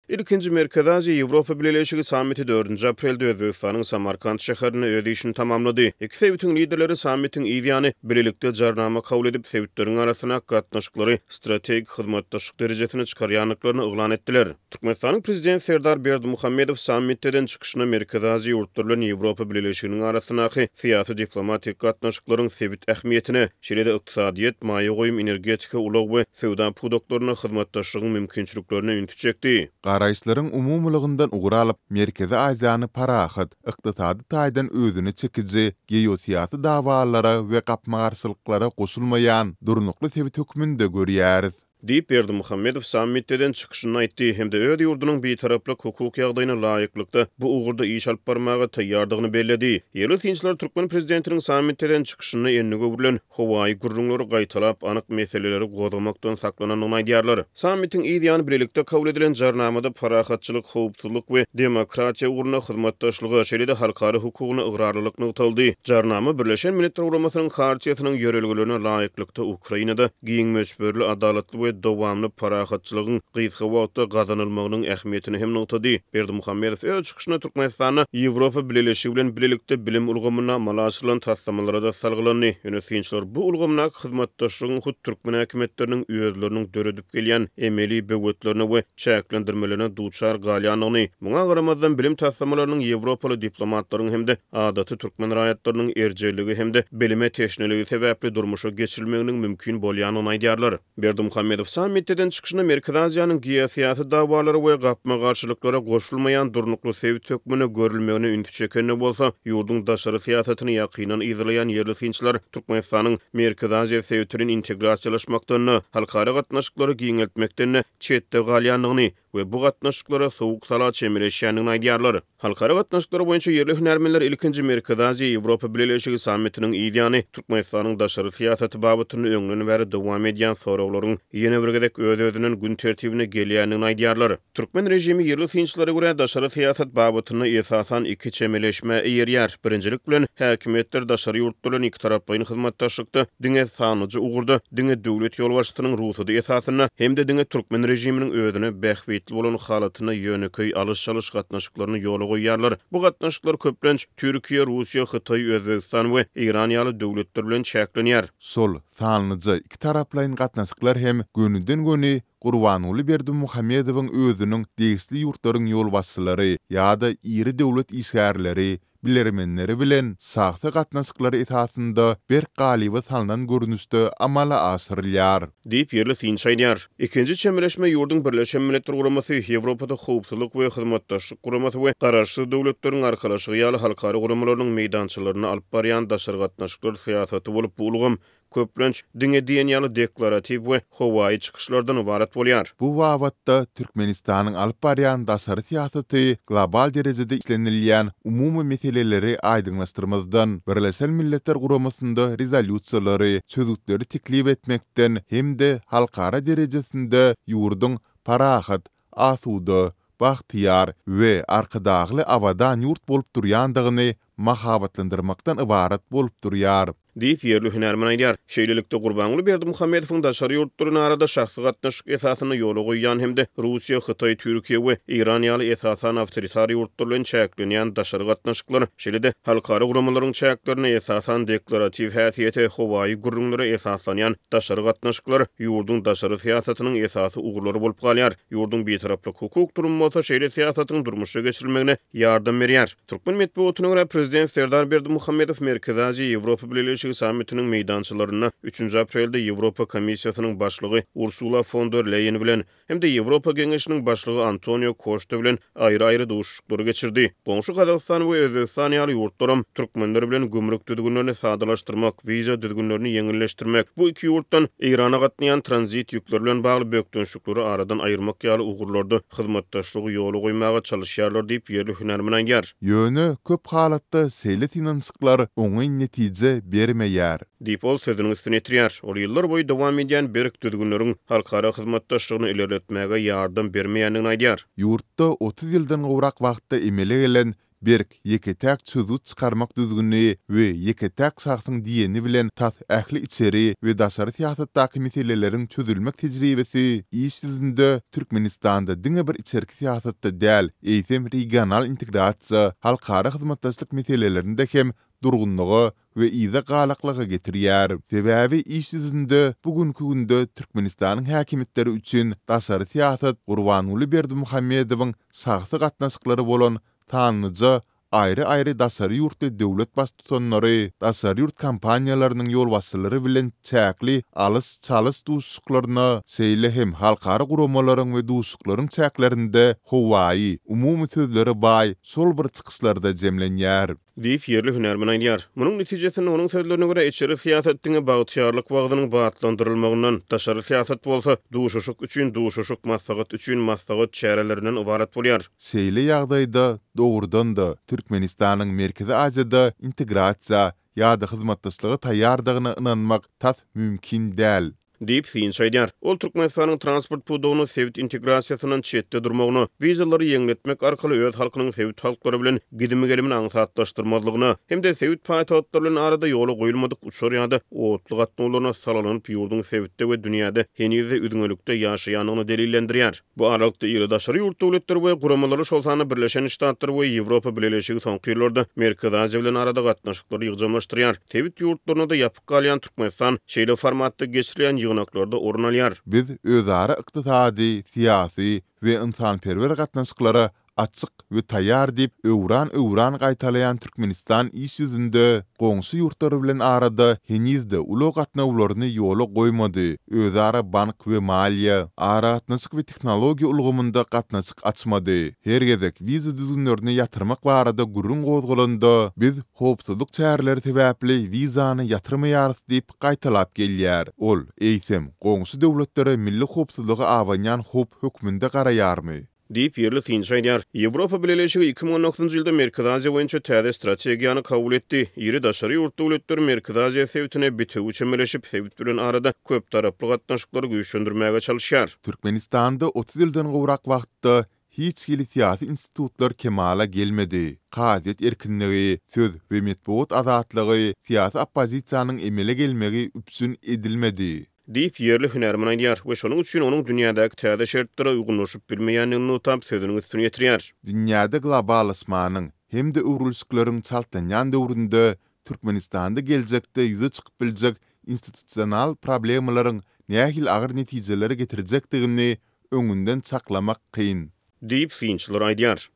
İlkinci Merkez Aziya Ýewropa Birleşigi sammiti 4 aprelde Özbegistanyň Samarkand şäherine ödüşini tamamlady. Iki sewitin liderleri sammitiň ideýany birlikde jarnama kabul edip sewitleriň arasyna gatnaşyklary strategik hyzmatdaşlyk derejesine çykarýanlyklaryny yglan etdiler. Türkmenistanyň prezidenti Serdar Berdimuhammedow sammitden çykyşyna Merkez Aziya ýurtlarynyň Ýewropa Birleşiginiň arasynaky syýasy diplomatik gatnaşyklaryň sebit ähmiýetine, şeýle-de ykdysadyýet, maýa goýum, energetika, ulag we sowda pudoklaryna hyzmatdaşlygyň mümkinçiliklerini ünitjekdi. Garaýşlaryň umumlygyndan ugur alyp, Merkezi Aziýany parahat, ykdysady taýdan özüni çekiji, geosiýasy dawalara we gapmagarçylyklara goşulmaýan durnukly sebit hökmünde görýäris. Diýip Berdimuhammedow sammitden çykyşyny aýtdy hem de öz ýurdunyň beýtaraplyk hukuk ýagdaýyna laýyklykda bu ugurda iş alyp barmaga taýýardygyny belledi. Ýerli tinçler Türkmen prezidentiniň sammitden çykyşyny ennige bilen howaý gurrunlary gaýtalap anyk meseleleri godamakdan saklanyny aýdýarlar. Sammitiň ideýany birlikde kabul edilen jarnamada parahatçylyk, howpsuzlyk we demokratiýa ugruna hyzmatdaşlygy, şeýle-de halkary hukugyna ygrarlylyk nykdaldy. Jarnama Birleşen Milletler Guramasynyň harçyýatynyň ýörelgelerine laýyklykda Ukrainada giň-möçberli, adalatly dowamly parahatçylygyň gysga wagtda gazanylmagynyň ähmiýetini hem notady. Berdimuhammedow öz çykyşyna Türkmenistany Ýewropa Birleşigi bilen birlikde bilim ulgamyna malasylan taslamalara da salgylandy. Ýönetimçiler bu ulgamyna hyzmatdaşlygyň hut türkmen häkimetleriniň özleriniň döredip gelýän emeli böwetlerini we çäklendirmelerine duçar galýanyny, muňa garamazdan bilim taslamalarynyň Ýewropaly diplomatlaryň hem de adaty türkmen raýatlarynyň erjeligi hem de bilime teşneligi sebäpli durmuşa geçirilmeginiň mümkin bolýanyny aýdýarlar. Berdimuhammedow sammitden çykyşyna Merkez Aziýanyň geosiýasy dawalary we gapmagarçylyklara goşulmaýan durnukly sebit hökmüne görülmegine ünitjekende bolsa, ýurduň daşary siýasatyny ýakynan izleýän ýerli tinçler Türkmenistanyň Merkez Aziýa sebitiniň integrasiýalaşmakdan, halkara gatnaşyklary giňeltmekden çetde galýanyny we bu gatnaşyklara sowuk sala çemireşýäniňi aýdýarlar. Halkara gatnaşyklar boýunça ýerli hünärmenler ilkinji Merkez Aziýa Ýewropa Birleşigi sammitining ideýany Türkmenistanyň daşary siýasaty babatyny öňüne bäri dowam edýän sorawlaryň ýene bir gedek öz-özüniň gün tertibine gelýänini aýdýarlar. Türkmen rejimi ýerli tinçlere görä daşary siýasat babatyny esasan iki çemeleşme ýerýär. Birinjilik bilen häkimetler daşary ýurtlaryň iki tarapyny hyzmatdaşlykda diňe sanyjy ugurda diňe döwlet ýolbaşçysynyň ruhudy esasyna hem de diňe Türkmen rejiminiň özüne bähbetli bolan halatyna ýöneköy alış-çalış gatnaşyklaryny ýola goýýarlar. Bu gatnaşyklar köplenç Türkiýe, Russiýa, Hytaý, Özbegistan we Iran ýaly döwletler bilen çäklenýär. Sol sanlyjy iki taraplaryň gatnaşyklar hem gönünden göni Gurbanuly Berdimuhammedowyň özüniň degişli ýurtlaryň ýolbaşçylary ýa-da iri döwlet işgärleri bilermenleri bilen saxta gatnaşyklary esasynda bir galyby salınan görnüşde amala asyrylýar. Diýip ýerli tinç aýdýar. Ikinji çemeleşme ýurduň Birleşen Milletler Guramasy, Ýewropada howpsuzlyk we hyzmatdaşlyk guramasy we garaşsyz döwletleriň arkalaşygy ýaly halkary guramalynyň meýdançylaryny alyp barýan daşary gatnaşyklar syýasaty bolup bu ulgam köplenç diňe diýen ýaly deklaratiw we howaý çykyşlardan ibaret bolýar. Bu wagtda Türkmenistanyň alyp barýan daşary siýasaty global derejede işlenilýän umumy meseleleri aýdyňlaşdyrmazdan, Birleşen Milletler Guramasynda rezolýusiýalary, sözükleri teklip etmekden hem de halkara derejesinde ýurduň parahat, asuda, bahtiýar we arkadagly awadan ýurt bolup durýandygyny mahabatlandyrmakdan ibaret bolup durýar. Diýip ýerli hünärmen aýdýar. Şeýlelikde Gurbanuly Berdimuhammedowyň daşary ýurtlaryny arada şahsy gatnaşyk esasyny ýola goýýan hem de Russiýa, Hytaý, Türkiýe we Iran ýaly esasan awtoritar ýurtlar bilen çäklenýän daşary gatnaşyklar, şeýle-de halkary guramalaryň çäklerini esasan deklaratiw häsiýete howaý gurrunlara esaslanýan daşary gatnaşyklar ýurduň daşary siýasatynyň esasy ugurlary bolup galýar. Ýurduň beýtaraplyk hukuk durumy bolsa şeýle siýasatyň durmuşa geçirilmegine ýardam berýär. Türkmen medeniýetyne görä prezident Serdar Berdimuhammedow Merkez Aziýa Ýewropa Birleşigi sammitining meýdançylaryna 3 aprelde Ýewropa Komissiýasynyň başlygy Ursula von der Leyen bilen hem de Ýewropa Geňeşiniň başlygy Antonio Costa bilen aýry-aýry duşuşyklary geçirdi. Goňşy Kazakystan we Özbegistan ýaly ýurtlarym türkmenler bilen gümrük düzgünlerini sadalaşdyrmak, wiza düzgünlerini ýeňilleşdirmek, bu iki ýurtdan Irana gatnaýan tranzit ýükleri bilen bagly bökdönşükleri aradan aýyrmak ýaly ugurlarda hyzmatdaşlygy ýola goýmaga çalışýarlar diýip ýerli hünärmen aýdýar. Ýöne köp halatda seýle finansklar oňy netije bermeýär. Diýip ol sözüniň üstüne ýetirýär. Ol ýyllar boýy dowam edýän berk düzgünleriň halkara hyzmatdaşlygyny ilerletmäge ýardam bermeýändigini aýdýar. Ýurtda 30 ýyldan gowrak wagtda emele gelen berk yeketäk çözüt çıkarmak düzgünliği we yeketäk sagtyň diýeni bilen tas ähli içeri we daşary siýasatdaky meselelerin çözülmek tejribesi iş ýüzünde Türkmenistanda diňe bir içerki siýasatda däl, eýsem regional integrasiýa, halkara hyzmatdaşlyk meselelerinde hem durgunluğu ve iýde galaklygy getirýär. Sebäbi iş ýüzünde bugünkü günde Türkmenistanyň häkimetleri üçin daşary siýasat Gurbanuly Berdimuhammedowyň şahsy gatnaşyklary bolan tanıca ayrı daşary ýurtda döwlet baş tutanlary, daşary ýurt kampaniýalarynyň ýol başçylary bilen çäkli alys-çalys duşuklaryna, şeýle hem halkara guramalaryň we duşuklaryň çäklerinde howaý, umumy sözleri baý, sol bir çykyslarda jemlenýär. Diýip ýerli hünärmen aýdýar. Munyň netijesinde onuň sözlerine görä içeri siýasatdyň bagtýarlyk wagtynyň batlandyrylmagyndan daşary siýasat bolsa, duşuşuk üçin duşuşuk, maslahat üçin maslahat çärelerinden ibaret bolýar. Şeýle ýagdaýda dogrudan da Türkmenistanyň Merkezi Aziýada integrasiýa ýa-da hyzmatdaşlygy taýýardygyna inanmak tas mümkin däl. Diýip Şeýdýar. Ol Türkmenistanyň transport pudugyny sewit integrasiýasynyň çetde durmagyny, wizalary ýeňletmek arkaly öz halkynyň sewit halklary bilen gidimi gelimini aňsatlaşdyrmazlygyny, hem-de sewit paýtagatlar bilen arada ýoly goýulmadyk uçur ýa-da otly gatnawlaryna salanyp ýurdun sewitde we dünýäde henüze üdüňelikde ýaşaýanyny delillendirýär. Bu aralykda ýyly daşary ýurt döwletleri we guramalary şol sany Birleşen Ştatlar we Ýewropa Birleşigi soňky ýyllarda Merkezi Aziýa bilen arada gatnaşyklary ýygramlaşdyrýar. Sewit ýurtlaryna da ýapyk galýan Türkmenistan şeýle formatda geçirilen ýygnaklarda orun alýar. Biz özara ykdysady, siýasy we insanperwer gatnaşyklara açyk we taýýar diýip öwran gaýtalaýan Türkmenistan iş ýüzünde goňşy ýurtlary bilen arada henizde uly gatnawlaryny ýola goýmady. Özara bank we maliýa, aratnaşyk we tehnologiýa ulgamynda gatnaşyk açmady. Her gezek wiza düzgünlerini ýatyrmak barada gurrun gozgolanda biz howpsuzlyk çäreleri sebäpli wizany ýatyrmaýarys diýip gaýtalap gelýär. Ol eýsem goňşy döwletlere milli howpsuzlygy awanýan howp hökmünde garaýarmy? Diýip ýerli Şeýdýar. Ýewropa Birleşigi 2019-njy ýylda Merkezi Aziýa boýunça täze strategiýany kabul etdi. Ýeri daşary ýurt döwletleri Merkezi Aziýa sewitine bitiw çemeleşip sewit bilen arada köp taraply gatnaşyklary güýçlendirmäge çalışýar. Türkmenistanda 30 ýyldan gowrak wagtda hiç kili siyasi institutlar kemala gelmedi. Qadiyet erkinligi, söz we metbuat azatlygy, siyasi oppozisiýanyň emele gelmegi üpsün edilmedi. Diýip ýerli hünärmen aýdýar we şonuň üçin onuň dünýädäki täze şertlere uygunlaşyp bilmeýänligini utap sözüniň üstüne ýetirýär. Dünýäde globalysmanyň hem-de öwrülüşikleriň çaltanýan döwründe Türkmenistanda geljekde ýüze çykyp biljek institusional problemlaryň nähil agyr netijeleri getirjekdigini öňünden saklamak kyn. Diýip Finçler aýdýar.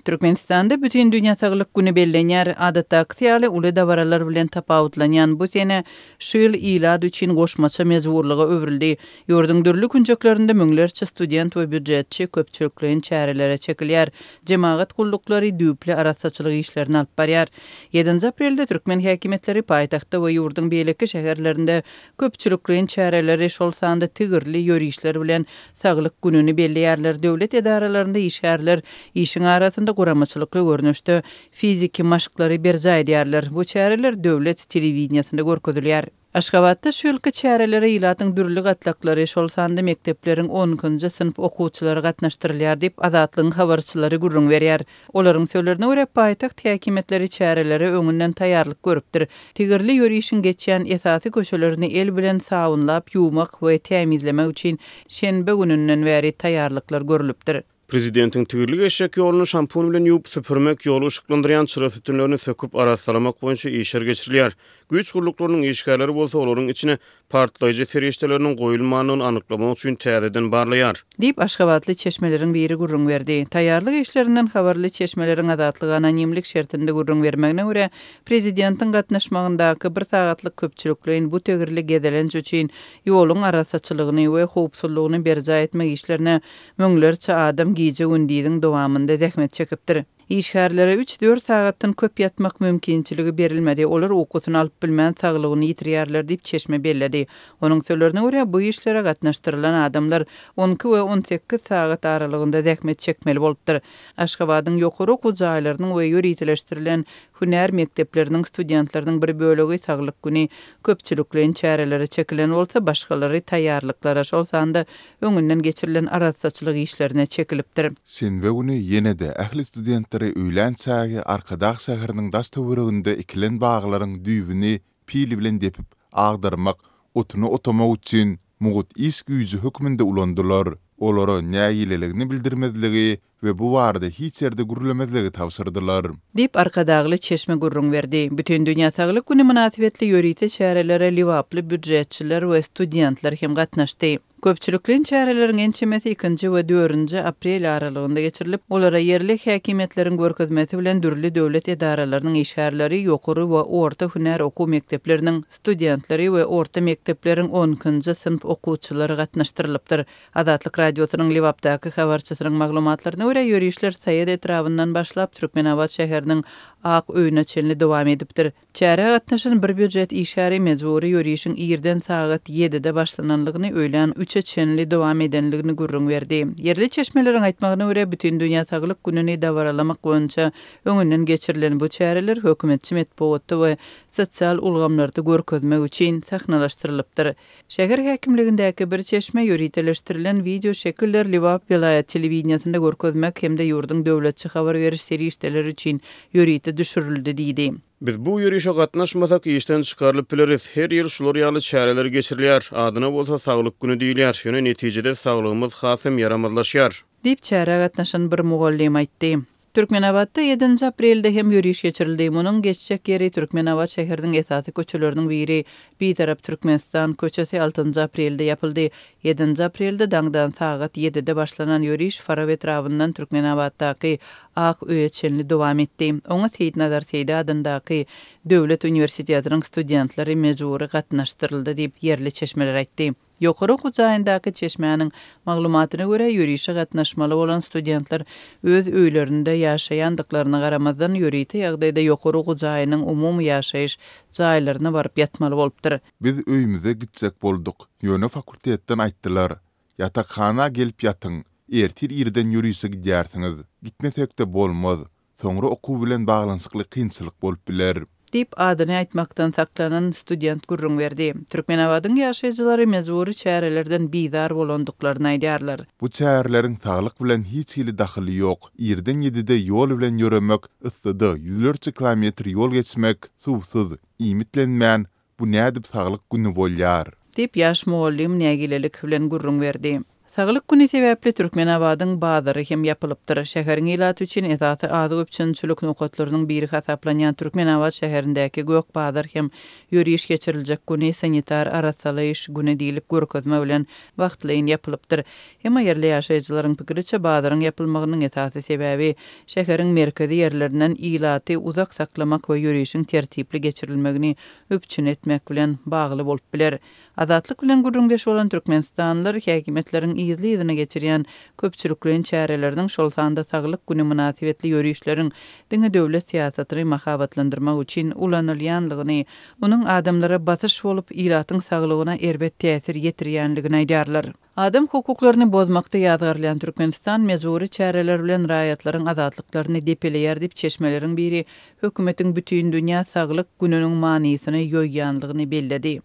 Türkmenistanda bütün Dünya Sağlyk Güni bellenýär. Adatda ýaly uly dabaralar bilen tapawutlanýan bu sene şu ýyl ilad üçin goşmaça mejburlygy öwrildi. Ýurdun dürli künjeklerinde müňlerçe student we büdjetçi köpçülikliň çärelere çekilýär. Jemaat gullukları düýpli arasaçylyk işlerini alyp barýar. 7 aprelde Türkmen häkimetleri paýtagtda we ýurdun beýleki şäherlerinde köpçülikliň çäreleri şol sanda tigirli ýörüşler bilen Sağlyk Gününi belleýärler. Döwlet edaralarynda işgärler işiň arasynda guramaçylykly görnüşde fiziki maşyklary berja edýärler. Bu çäreler döwlet telewiziýasynda görkezilýär. Aşgabatda şu ýylky çärelere ýylatyň dürli gatlaklary şol sanda mektepleriň 10-njy sınıf okuwçylary gatnaşdyrylýar diýip Azatlygyň habarçylary gurrun berýär. Olaryň söýlerine görä paýtagt häkimetleri çäreleri öňünden taýýarlyk görüpdir. Tigirli ýörüşiň geçýän esasy köşelerini el bilen sawunlap ýuwmak we tämizlemek üçin şenbe gününden bäri taýýarlyklar görülüpdir. Prezidentiň tigirli eşek ýoluny şampun bilen ýuwup süpürmek ýoly ışıklandyrýan çıra sütünlerini söküp arasalamak boýunça işler geçirilýär. Güýç guruluklarynyň işgärleri bolsa olaryň içine partlaýjy ferişteleriniň goýulmagyny anyklamak üçin täzeden barlaýar. Diýip Aşgabatly çeşmeleriň biri gurrun berdi. Taýýarlyk işlerinden habarly çeşmeleriň azatlygy anonimlik şertinde gurrun bermegine görä prezidentiň gatnaşmagyndaky 1 sagatlyk köpçülikliň bu tegirli gedelenç üçin ýoluň arasaçylygyny we howpsuzlygyny berja etmek işlerine müňlerçe adam gije gündiň dowamında zähmet çekipdir. İşgärlere 3-4 sagatdan köp ýatmak mümkinçiligi berilmedi. Olar okusyny alyp bilmän saglygyny ýitirýärler diýip çeşme belledi. Onuň söýlerine görä bu işlere gatnaşdyrylan adamlar 12 we 18 sagat aralygynda zähmet çekmeli bolupdyr. Aşgabatyň ýokary okuw jaýlarynyň we ýöritileşdirilen hünär mektepleriniň studentlerining bir bölegi saglyk güni köpçüliklerin çäreleri çekilen bolsa başgalary taýýarlyklara şol sanda öňünden geçirilen aratsaçylyk işlerine çekilipdir. Şenbe güni ýene-de ähli studentleri öýlen çägi Arkadaq şäheriniň daştawrygynda ikilen baglaryň düýbüni pili bilen depip agdarmak, otuny otamak üçin mugut iş güýji hökmünde ulandylar. Olara näýileligini bildirmediligi we bu barada hiç ýerde gürlemezligi tawsyrdylar. Dip Arkadagly çeşme gurrun berdi. Bütün dünýä saglyk güni münasibetli ýörite çärelere liwaply büdjetçiler we studentler hem gatnaşdy. Köpçüliklerin çäreleriň ençemesi 2-nji we 4-nji aprel aralygynda geçirilip, olara yerlik häkimetleriň görkezmesi bilen dürli döwlet edaralarynyň işgärleri, ýokary we orta hünär okuw mekdepleriniň studentleri we orta mekdepleriň 10-njy synp okuwçylary gatnaşdyrylypdyr. Azatlyk radiosynyň Liwapdaky habarçysynyň maglumatlaryna görä ýörişler Saýed etrabyndan başlap Türkmenabad şäheriniň Ak öýüne çenli dowam edipdir. Çäre gatnaşan bir büdjet işgäri mejburi ýörişiň 2-den sagat 7-de başlananlygyny öýlen 3-e çenli dowam edenligini gurrun berdi. Yerli çeşmeleriň aýtmagyna görä bütün dünýä saglyk gününi dawaralamak boýunça öňünden geçirilen bu çäreler hökümetçi metbuatda we sosial ulgamlarda görkezmek üçin sahnalaşdyrylypdyr. Şäher häkimligindäki bir çeşme ýöriteleşdirilen video şekiller Liwap vilayet telewizionyasynda görkezmek hemde ýurdun döwletçi habar beriş serişdeleri üçin ýörite düşürildi diýdi. Biz bu ýörüşe gatnaşmasak işten çykarylyp bileriz. Her ýyl şular ýaly çäreler geçirilýär. Adyna bolsa saglyk güni diýilýär. Şonu netijede saglygymyz hasym yaramazlaşýar. Dip çäre gatnaşan bir mugallim aýtdy. Türkmenabadda 7 aprelde hem ýörüş geçirildi. Munyň geçjek ýeri Türkmenabad şäheriniň esasy köçeleriniň biri. Bir tarap Türkmenistan köçesi 6 aprelde ýapyldy. 7 aprelde daňdan sagat 7-de başlanan ýörüş Faraw etrabyndan Türkmenabaddaky Ak öýe çenli dowam etdi. Oňa Seýid Nazar Seýdi adyndaky döwlet uniwersitetining studentleri mejburi gatnaşdyryldy diýip yerli çeşmeler aýtdy. Ýokary okuwjaýyndaky çeşmäniň maglumatyna görä ýörüşe gatnaşmaly bolan studentler öz öýlerinde ýaşaýandyklaryna garamazdan ýörite ýagdaýda ýokary okuwjaýynyň umumy ýaşaýyş jaýlaryna baryp ýatmaly bolupdyr. Biz öýümüze gitsek bolduk. Ýöne fakultetden aýtdylar. Ýatakhana gelip ýatyň. Ertir ýerden ýörüse gidýärsiňiz. Gitmesek-de bolmaz. Soňra okuw bilen baglanşykly kynçylyk bolup biler. Dip adyny aýtmakdan saklanan student gurrun berdi. Türkmenabadyň ýaşaýjylary mejburi çärelerden bizar bolandyklaryny aýdýarlar. Bu çäreleriň saglyk bilen hiç ýyly daxily ýok. Ýerden 7-de ýol bilen ýöremek, yssyda ýüzlerçe kilometr ýol geçmek, suwsuz, imitlenmän bu nädip saglyk güni bolýar. Dip ýaş muallim nägilelik bilen gurrun berdi. Saglyk güni sebäpli Türkmenabadyň bazary hem ýapylypdyr. Şäheriň ilaty üçin esasy azyk üçinçilik nokatlarynyň biri hasaplanýan Türkmenabad şäherindäki gök bazar hem ýörüş geçiriljek güni sanitar arasalaýyş güni diýilip görkezme bilen wagtlaýyn ýapylypdyr. Hema yerli ýaşaýjylaryň pikiriçe bazaryň ýapylmagynyň esasy sebäbi şäheriň merkezi ýerlerinden ilaty uzak saklamak we ýörüşiň tertipli geçirilmegini öpçün etmek bilen bagly bolup biler. Azatlyk bilen gurrundeş bolan Türkmenistanlylar häkimetleriň ýyzlygyna geçirýän köpçüliklerin çäreleriniň şol sanda saglyk güni münasibetli ýörüşleriň diňe döwlet siýasatyny mahabatlandyrmak üçin ulanylýanlygyny, onuň adamlara basyş bolup ilatyň saglygyna erbet täsir ýetirýänligini aýdýarlar. Adam hukuklaryny bozmakda ýazgarlayan Türkmenistan mejburi çäreler bilen raýatlaryň azatlyklaryny depeleýär diýip çeşmeleriň biri hökümetiň bütün dünýä saglyk gününiň manysyny ýoýýanlygyny belledi.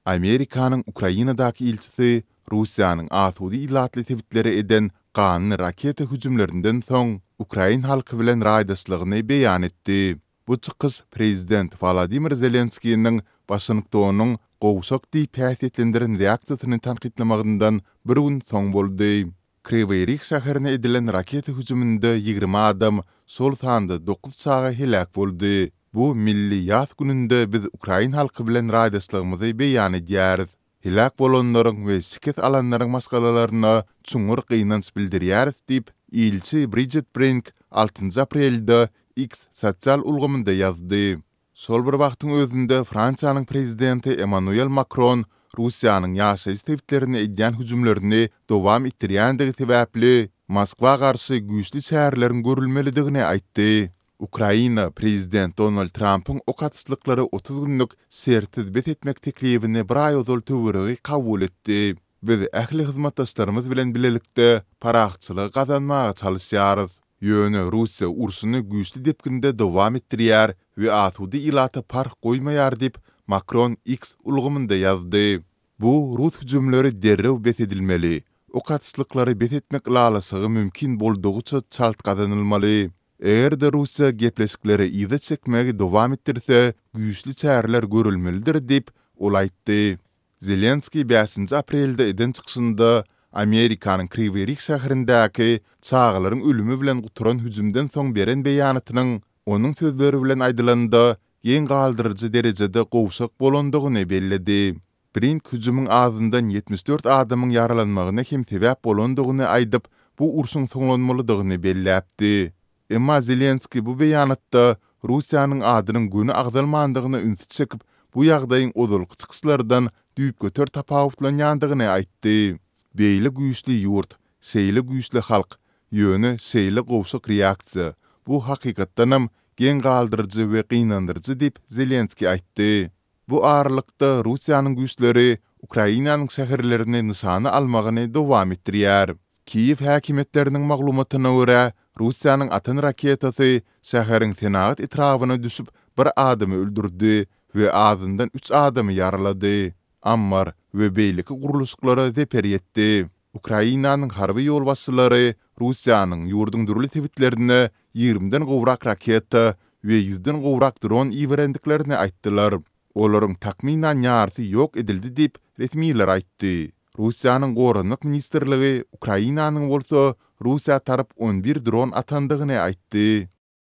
Amerikanyň Ukrainadaky ilçisi Russiýanyň asudy ilatly tebitleri eden ganyny raketa hüjümlerinden soň Ukrain halky bilen raýdaşlygyny beýan etdi. Bu çykyş prezident Volodymyr Zelenskiýiň Washingtonyň gowşak diýip häsiýetlendiren reaksiýasyny tanqidlemegininden bir gün soň boldy. Kryvyi Rih şäherine edilen raketa hüjümünde 20 adam şol sanda 9 saga helak boldy. Bu milli ýaz gününde biz Ukrain halky bilen raýdaşlygymyzy beýan edýäris. Helak bolanlaryň we şikes alanlaryň maskalalaryna çuňur gynanç bildirýäris diýip ilçi Bridget Brink 6 aprelde X sosial ulgamynda ýazdy. Şol bir wagtyň özünde Fransiýanyň prezidenti Emmanuel Macron Russiýanyň ýaşaýyş tebitlerini edýän hüjümlerini dowam etdirýändigi sebäpli Moskwa garşy güýçli çäreleriň görülmelidigini aýtdy. Ukraina prezident Donald Trump'ın o katıslıkları 30 günlük sertizbet etmek teklifini bir ay ozal töwürügi kabul etdi. Biz ähli hyzmatdaşlarymyz bilen bilelikde paraçylyk gazanmaga çalışýarys. Ýöne Russiýa ursuny güýçli depkinde dowam etdirýär we atudy ilata park goýmaýar dip Macron X ulgumynda ýazdy. Bu Rus hüjümleri derrew bet edilmeli. O katçylyklary bet etmek lalasygy mümkin boldugyça çalt gazanylmaly. Eger de Russiýa gepleşikleri ýygy çekmegi dowam etdirse, güýçli çäreler görülmelidir dip ol aýtdy. Zelenski 5 aprelde eden çyksynda Amerikanyň Kryvyi Rih şäherindäki çağalaryň ölümi bilen guturan hüjümden soň beren beýanatynyň onuň sözleri bilen aýdylanda ýen galdyrjy derejede gowşak bolandygyny belledi. Birinki hüjümüň azyndan 74 adamyň yaralanmagyna hem sebäp bolandygyny aýdyp, bu ursun soňlanmalydygyny belläpdi. Emma Zelenski bu beýanatda Russiýanyň adynyň göni agzalmandygyny ünsüt çekip, bu ýagdaýyň ozalky çykslardan düýp götür tapawutlanýandygyny aýtdy. Beýle güýçli ýurt, seýle güýçli halk, ýöne seýle gowşak reaksiýa. Bu hakykatdanam gen galdyrjy we gynandyrjy dip Zelenski aýtdy. Bu aralykda Russiýanyň güýçleri Ukrainanyň şäherlerini nysany almagyny dowam etdirýär. Kiýew häkimetleriniň maglumatyna görä, Russiýanyň atan raketasy şäheriň tenagat etrawyna düşüp bir adamy öldürdi we azyndan 3 adamy yaralady. Ammar we beýleki guruluşlary zeper etdi. Ukrainanyň harby ýol başçylary Russiýanyň ýurduň dürli tewitlerine 20-den gowrak raketa we 100-den gowrak dron iýerendiklerini aýtdylar. Olaryň takminan ýarty ýok edildi dip resmiler aýtdy. Russiýanyň Gorunluk ministrligi Ukrainanyň bolsa Russiýa tarap 11 dron atandygyny aýtdy.